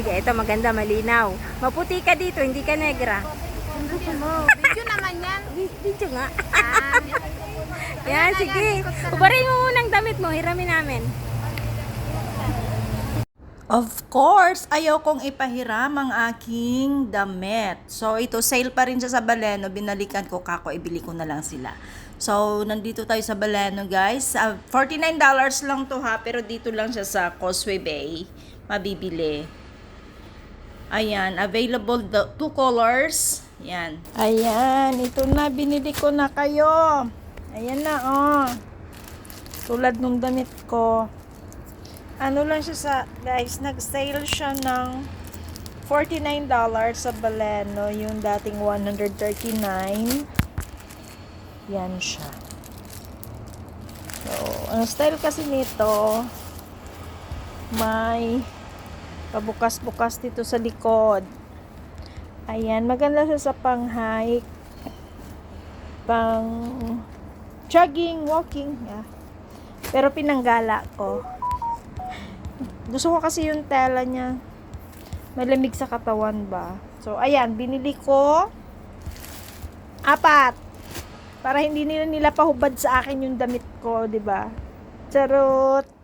Ito maganda, malinaw. Maputi ka dito, hindi ka negra. Gusto mo. Video naman yan. Video nga. Ah, Yan, sige. Ubarin mo munang damit mo, hiramin namin. Of course, ayaw kong ipahiram ang aking damit. So, ito, sale pa rin siya sa Baleno. Binalikan ko, kako, ibili ko na lang sila. So, nandito tayo sa Baleno, guys. $49 lang to ha, pero dito lang siya sa Causeway Bay. Mabibili. Ayan, available two colors. Yan. Ayan, ito na, binili ko na kayo. Ayan na, oh. Tulad nung damit ko. Ano lang siya sa, guys, nag-sale siya ng $49 sa Baleno, yung dating $139. Yan siya. So, ang style kasi nito, may pabukas-bukas dito sa likod. Ayan, maganda siya sa pang-hike, pang jogging, walking. Yeah. Pero pinanggala ko. Gusto ko kasi yung tela niya. Malamig sa katawan ba. So, ayan. Binili ko 4. Para hindi nila pahubad sa akin yung damit ko, 'di ba? Charot.